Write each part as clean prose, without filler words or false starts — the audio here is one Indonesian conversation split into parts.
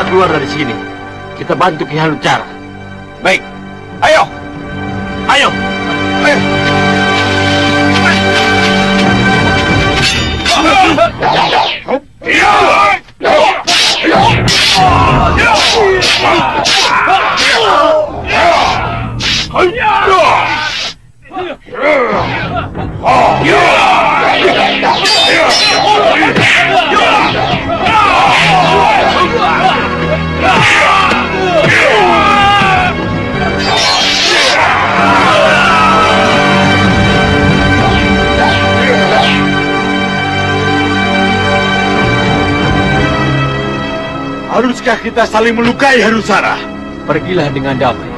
keluar dari sini. Kita bantu Ki Hanucara. Baik. Ayo. Ayo. Ayo. Haruskah kita saling melukai, Hanucara? Pergilah dengan damai.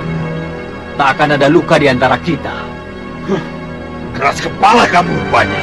Tak akan ada luka di antara kita. Keras kepala kamu rupanya.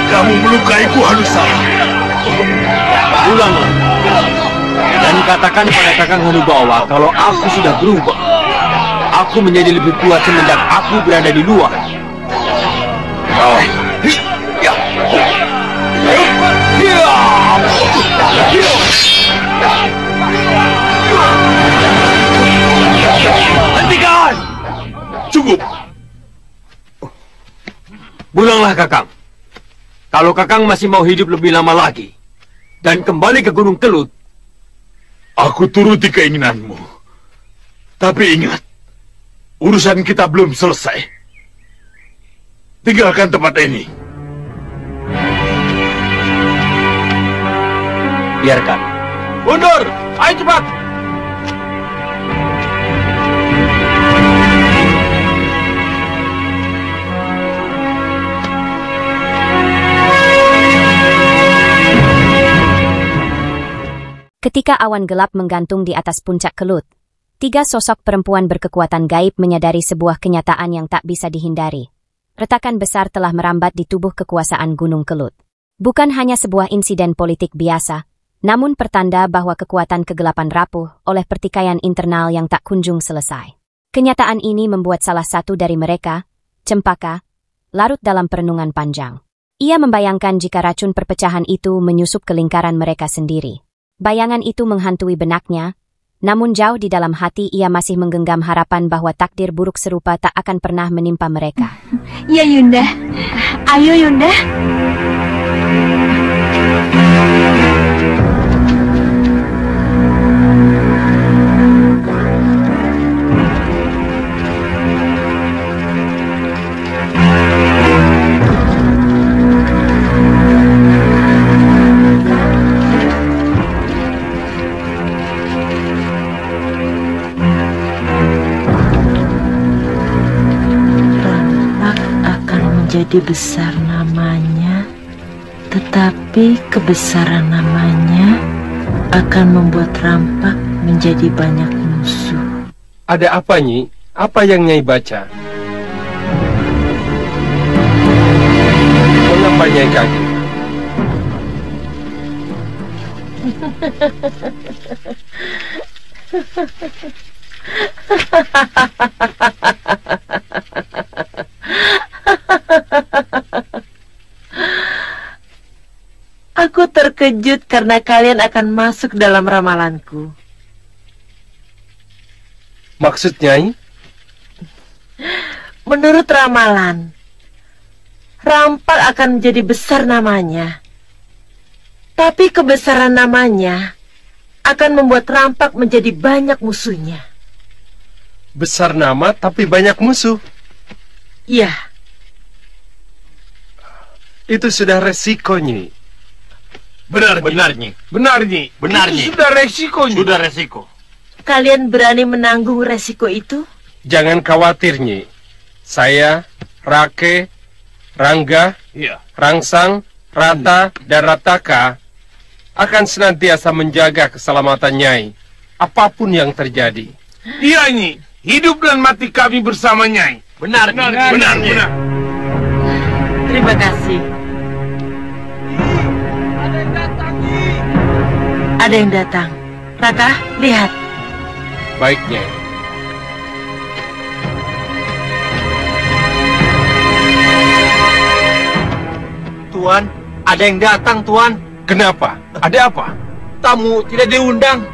Kamu melukaiku, Hanucara. Pulanglah dan katakan pada Kakang Hanubawa kalau aku sudah berubah. Aku menjadi lebih kuat semenjak aku berada di luar. Hentikan! Cukup. Pulanglah, Kakang. Kalau Kakang masih mau hidup lebih lama lagi dan kembali ke Gunung Kelut, aku turuti keinginanmu. Tapi ingat, urusan kita belum selesai. Tinggalkan tempat ini. Biarkan. Mundur! Ayo cepat! Ketika awan gelap menggantung di atas puncak Kelut, 3 sosok perempuan berkekuatan gaib menyadari sebuah kenyataan yang tak bisa dihindari. Retakan besar telah merambat di tubuh kekuasaan Gunung Kelut. Bukan hanya sebuah insiden politik biasa, namun pertanda bahwa kekuatan kegelapan rapuh oleh pertikaian internal yang tak kunjung selesai. Kenyataan ini membuat salah satu dari mereka, Cempaka, larut dalam perenungan panjang. Ia membayangkan jika racun perpecahan itu menyusup ke lingkaran mereka sendiri. Bayangan itu menghantui benaknya, namun jauh di dalam hati ia masih menggenggam harapan bahwa takdir buruk serupa tak akan pernah menimpa mereka. Ya Yunda, ayo Yunda. Jadi besar namanya, tetapi kebesaran namanya akan membuat Rampak menjadi banyak musuh. Ada apa, Nyi? Apa yang Nyai baca? Mengapa Nyai kaget? Aku terkejut karena kalian akan masuk dalam ramalanku. Maksud Nyai? Menurut ramalan, Rampak akan menjadi besar namanya. Tapi kebesaran namanya akan membuat Rampak menjadi banyak musuhnya. Besar nama tapi banyak musuh. Iya. Itu sudah resiko, Nyi. Benar, Nyi. Benar, Nyi. Itu sudah resiko, Nyi. Sudah resiko. Kalian berani menanggung resiko itu? Jangan khawatir, Nyi. Saya, Rake, Rangga, Iya. Rangsang, Rata, dan Rataka akan senantiasa menjaga keselamatan Nyai, apapun yang terjadi. Iya, Nyi. Hidup dan mati kami bersama Nyai. Benar, Nyi. Terima kasih. Ada yang datang. Raka, lihat. Baik, Nyai. Tuan, ada yang datang, Tuan. Kenapa? Ada apa? Tamu tidak diundang.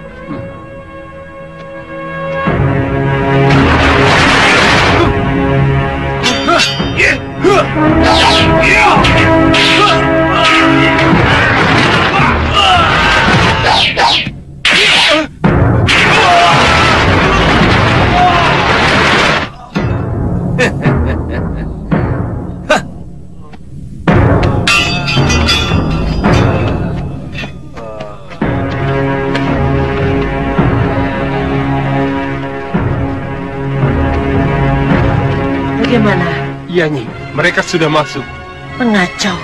Bagaimana? Iya, Nyi. Mereka sudah masuk. Pengacau.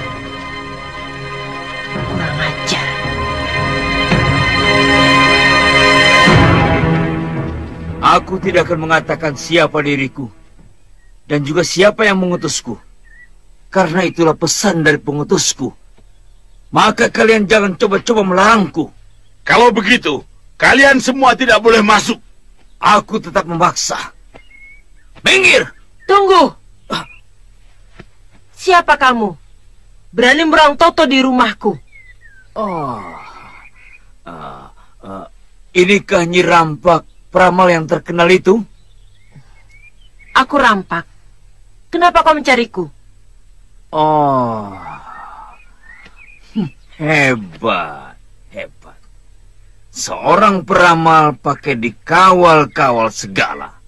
Kurang ajar. Aku tidak akan mengatakan siapa diriku. Dan juga siapa yang mengutusku. Karena itulah pesan dari pengutusku. Maka kalian jangan coba-coba melarangku. Kalau begitu, kalian semua tidak boleh masuk. Aku tetap memaksa. Minggir! Tunggu. Siapa kamu? Berani merang Toto di rumahku? Inikah Nyi Rampak, peramal yang terkenal itu? Aku Rampak. Kenapa kau mencariku? Oh, hebat. Seorang peramal pakai dikawal-kawal segala.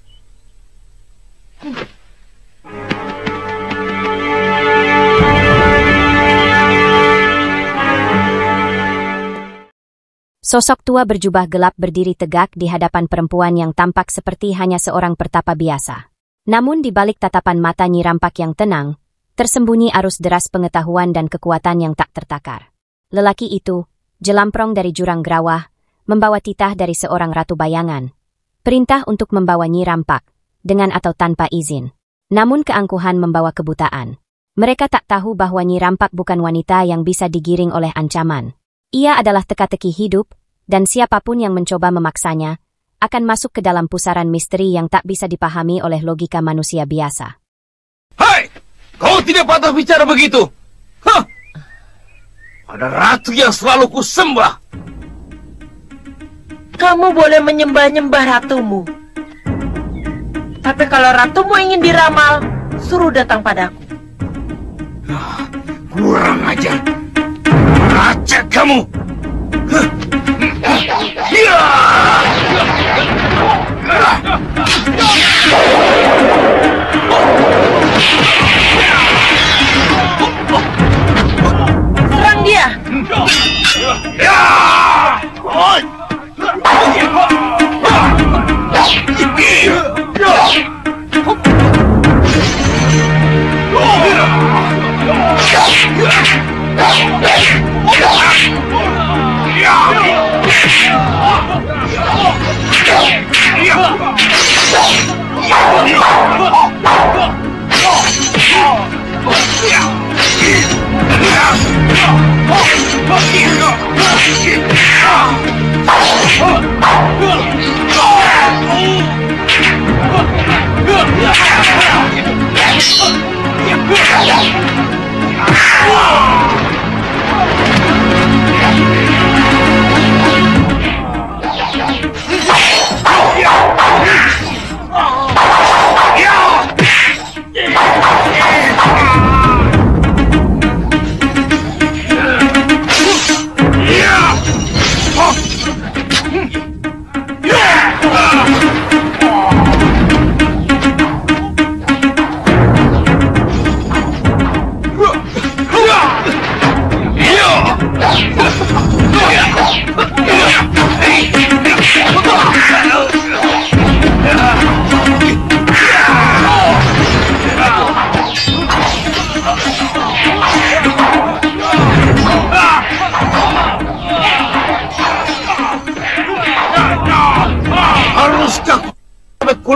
Sosok tua berjubah gelap berdiri tegak di hadapan perempuan yang tampak seperti hanya seorang pertapa biasa. Namun di balik tatapan mata Nyi Rampak yang tenang, tersembunyi arus deras pengetahuan dan kekuatan yang tak tertakar. Lelaki itu, jelamprong dari jurang Grawah, membawa titah dari seorang ratu bayangan. Perintah untuk membawa Nyi Rampak, dengan atau tanpa izin. Namun keangkuhan membawa kebutaan. Mereka tak tahu bahwa Nyi Rampak bukan wanita yang bisa digiring oleh ancaman. Ia adalah teka-teki hidup, dan siapapun yang mencoba memaksanya, akan masuk ke dalam pusaran misteri yang tak bisa dipahami oleh logika manusia biasa. Hai! Kau tidak patah bicara begitu! Hah! Ada ratu yang selalu kusembah! Kamu boleh menyembah-nyembah ratumu. Tapi kalau ratumu ingin diramal, suruh datang padaku. Kurang ajar! Acak kamu! Serang dia!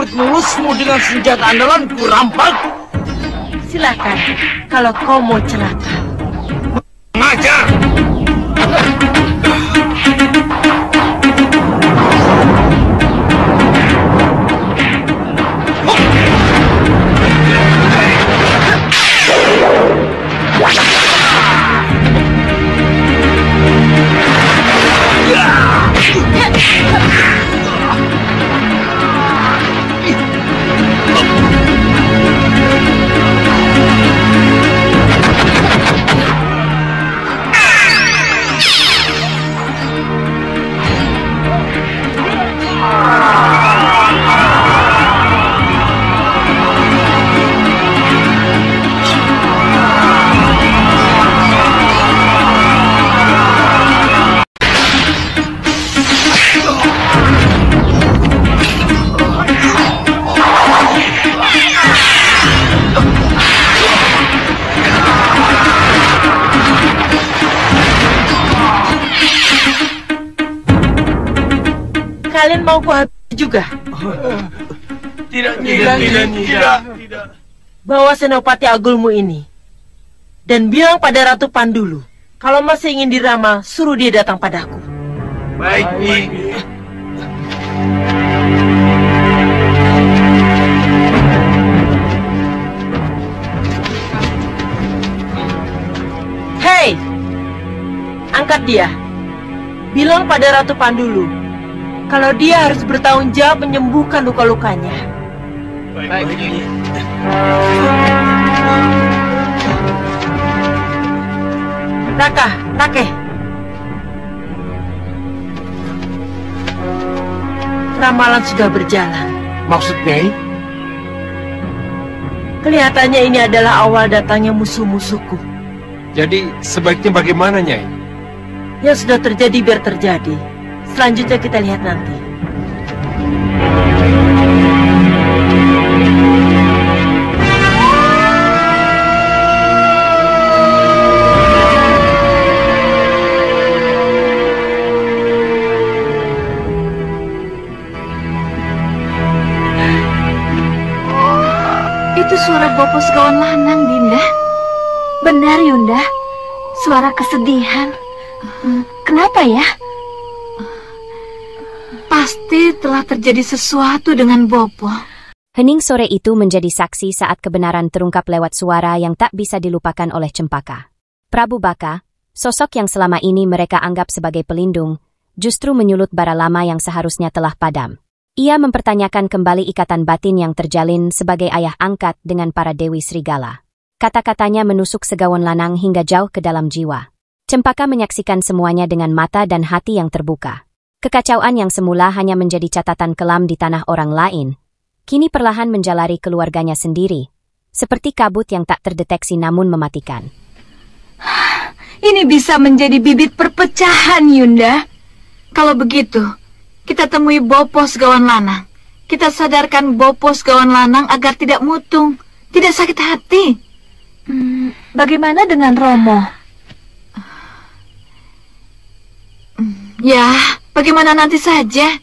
merebut mulusmu dengan senjata andalanku, Rampak? Silakan, kalau kau mau celaka. Ngajar! Kalian mau kuhabis juga? Tidak. Bawa senopati Agulmu ini. Dan bilang pada Ratu Pandulu, kalau masih ingin diramal, suruh dia datang padaku. Baik, Nyi. Hei! Angkat dia. Bilang pada Ratu Pandulu, kalau dia harus bertanggung jawab menyembuhkan luka-lukanya. Baik, Nyi. Raka, Rakeh. Ramalan sudah berjalan. Maksudnya? Kelihatannya ini adalah awal datangnya musuh-musuhku. Jadi sebaiknya bagaimana, Nyai? Yang sudah terjadi biar terjadi. Selanjutnya kita lihat nanti. Itu suara Bopo Segawan Lanang, Dinda. Benar, Yunda. Suara kesedihan. Kenapa ya? Pasti telah terjadi sesuatu dengan Bopo. Hening sore itu menjadi saksi saat kebenaran terungkap lewat suara yang tak bisa dilupakan oleh Cempaka. Prabu Baka, sosok yang selama ini mereka anggap sebagai pelindung, justru menyulut bara lama yang seharusnya telah padam. Ia mempertanyakan kembali ikatan batin yang terjalin sebagai ayah angkat dengan para Dewi Serigala. Kata-katanya menusuk Segawan Lanang hingga jauh ke dalam jiwa. Cempaka menyaksikan semuanya dengan mata dan hati yang terbuka. Kekacauan yang semula hanya menjadi catatan kelam di tanah orang lain, kini perlahan menjalari keluarganya sendiri, seperti kabut yang tak terdeteksi namun mematikan. Ini bisa menjadi bibit perpecahan, Yunda. Kalau begitu, kita temui Bopo Segawan Lanang. Kita sadarkan Bopo Segawan Lanang agar tidak mutung, tidak sakit hati. Bagaimana dengan Romo? Ya, bagaimana nanti saja.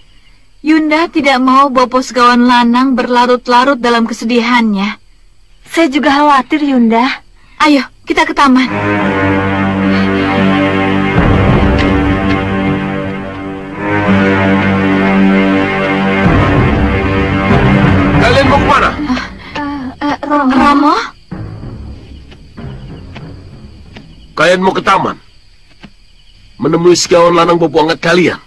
Yunda tidak mau Bopo Segawan Lanang berlarut-larut dalam kesedihannya. Saya juga khawatir, Yunda. Ayo, kita ke taman. Kalian mau kemana? Romo? Kalian mau ke taman? Menemui Segawan Lanang Bopo angkat kalian?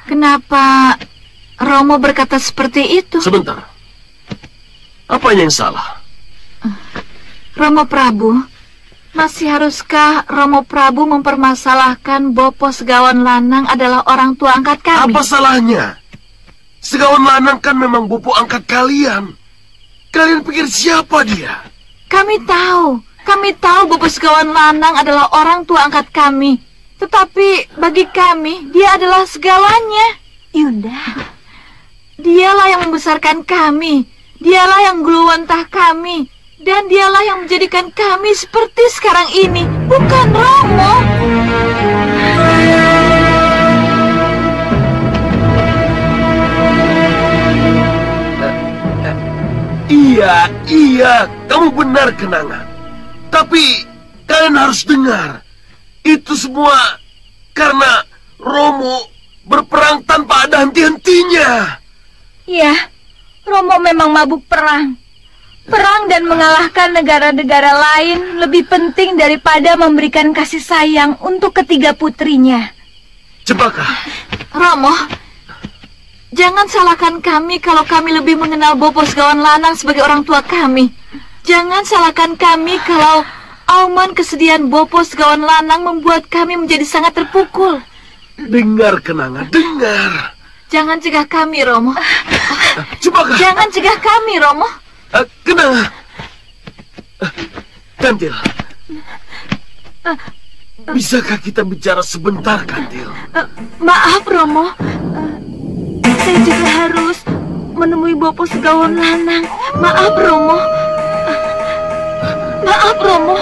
Kenapa Romo berkata seperti itu? Sebentar. Apa yang salah? Romo Prabu, masih haruskah Romo Prabu mempermasalahkan Bopo Segawan Lanang adalah orang tua angkat kami? Apa salahnya? Segawan Lanang kan memang Bopo angkat kalian. Kalian pikir siapa dia? Kami tahu Bopo Segawan Lanang adalah orang tua angkat kami. Tetapi bagi kami, dia adalah segalanya. Yunda, dialah yang membesarkan kami. Dialah yang guluwentah kami. Dan dialah yang menjadikan kami seperti sekarang ini. Bukan Romo. Iya, kamu benar, Kenanga. Tapi kalian harus dengar, itu semua karena Romo berperang tanpa ada henti-hentinya. Ya, Romo memang mabuk perang. Perang dan mengalahkan negara-negara lain lebih penting daripada memberikan kasih sayang untuk ketiga putrinya. Cempaka. Romo, jangan salahkan kami kalau kami lebih mengenal Bopo Segawan Lanang sebagai orang tua kami. Jangan salahkan kami kalau auman kesedihan Bopo Segawan Lanang membuat kami menjadi sangat terpukul. Dengar, Kenanga, dengar. Jangan cegah kami, Romo. Cempaka. Jangan cegah kami, Romo. Kenanga. Kantil. Bisakah kita bicara sebentar, Kantil? Maaf, Romo. Saya juga harus menemui Bopo Segawan Lanang. Maaf, Romo. Maaf, Romo.